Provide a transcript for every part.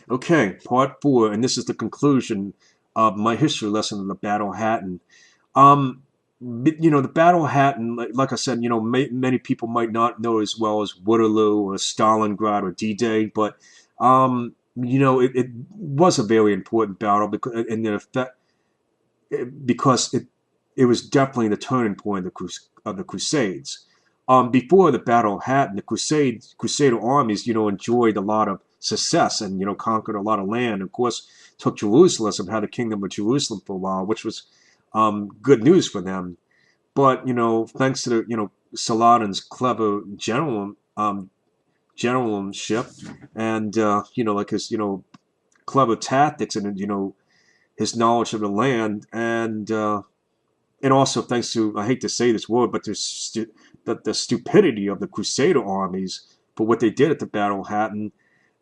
Okay, part four, and this is the conclusion of my history lesson of the Battle of Hattin. Um, the Battle of Hattin, like I said, many people might not know as well as Waterloo or Stalingrad or D-Day, but it was a very important battle because, and the effect, because it was definitely the turning point of the Crusades. Before the Battle of Hattin, the Crusader armies, enjoyed a lot of success and conquered a lot of land. Of course, took Jerusalem and had the kingdom of Jerusalem for a while, which was good news for them. But thanks to the Saladin's clever generalship and like his clever tactics and his knowledge of the land and also thanks to, I hate to say this word, but the stupidity of the Crusader armies for what they did at the Battle of Hattin.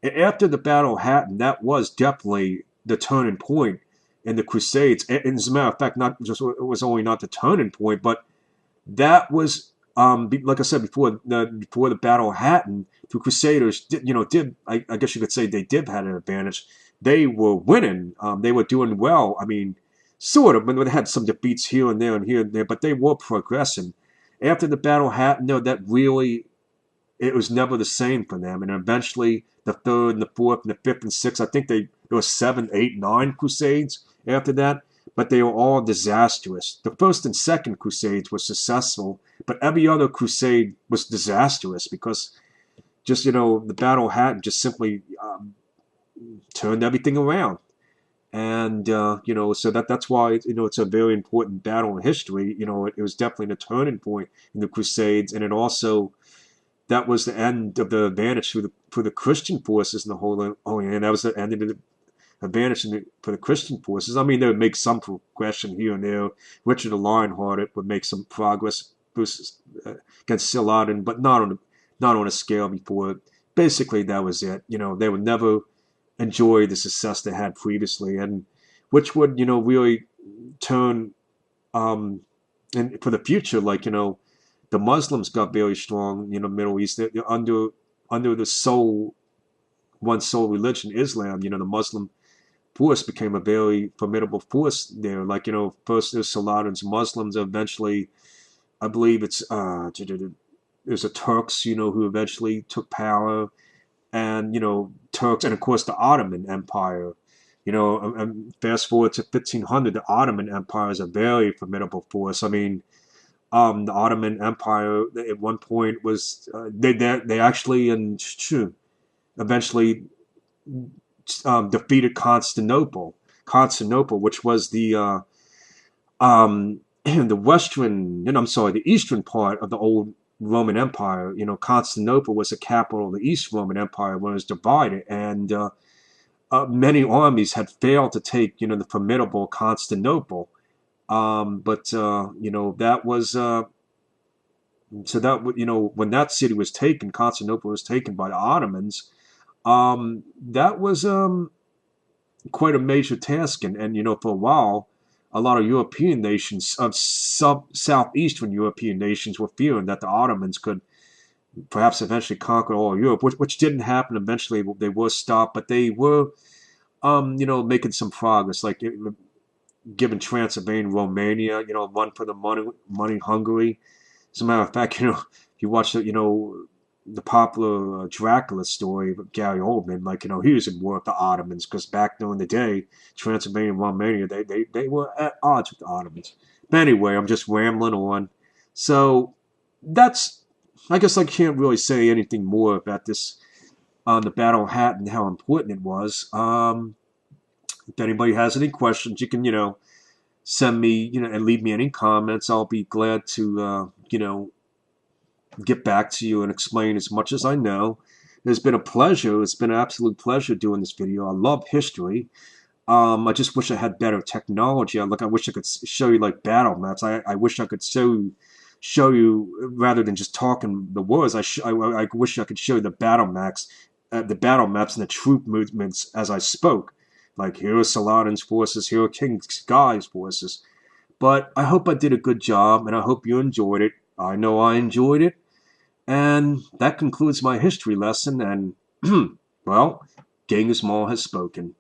After the Battle of Hattin, that was definitely the turning point in the Crusades. And as a matter of fact, not just it was only not the turning point, but that was like I said before the Battle of Hattin, the Crusaders did I guess you could say they did have an advantage. They were winning. They were doing well. I mean, sort of. But they had some defeats here and there, but they were progressing. After the Battle of Hattin, that really it was never the same for them. And eventually, the third and the fourth and the fifth and sixth, I think there were seven, eight, nine crusades after that, but they were all disastrous. The first and second crusades were successful, but every other crusade was disastrous because just the Battle of Hattin just simply turned everything around. And so that's why it's a very important battle in history. It was definitely the turning point in the Crusades, and it also that was the end of the advantage for the Christian forces in the Holy Land. That was the end of the advantage for the Christian forces. I mean, they would make some progression here and there. Richard the Lionhearted would make some progress against Saladin, but not on a scale before. Basically, that was it. They would never enjoy the success they had previously, and which would really turn and for the future, like the Muslims got very strong, Middle East. They're under the one sole religion, Islam. The Muslim force became a very formidable force there. Like first there's Saladin's Muslims, eventually, I believe there's the Turks, who eventually took power, and Turks, and of course the Ottoman Empire. And fast forward to 1500, the Ottoman Empire is a very formidable force. I mean, the Ottoman Empire at one point was they actually and eventually defeated Constantinople. Constantinople, which was the western, I'm sorry, the eastern part of the old Roman Empire. Constantinople was the capital of the East Roman Empire when it was divided, and many armies had failed to take the formidable Constantinople. But that was so that when that city was taken, Constantinople was taken by the Ottomans. That was quite a major task, and for a while, a lot of European nations, of southeastern European nations, were fearing that the Ottomans could perhaps eventually conquer all of Europe, which didn't happen. Eventually, they were stopped, but they were, making some progress, like given Transylvania, Romania, one for the money Hungary. As a matter of fact, if you watch the popular Dracula story of Gary Oldman, like he was in war with the Ottomans because back during the day, Transylvania and Romania, they were at odds with the Ottomans. But anyway, I'm just rambling on. So that's, I guess I can't really say anything more about this on the Battle of Hattin and how important it was. If anybody has any questions, you can send me and leave me any comments. I'll be glad to get back to you and explain as much as I know. It's been a pleasure. It's been an absolute pleasure doing this video. I love history. I just wish I had better technology. I wish I could show you like battle maps. I wish I could show you rather than just talking the words. I wish I could show you the battle maps, and the troop movements as I spoke. Like here are Saladin's forces, here are King Sky's forces. But I hope I did a good job, and I hope you enjoyed it. I know I enjoyed it. And that concludes my history lesson. And, well, Genghis Maul has spoken.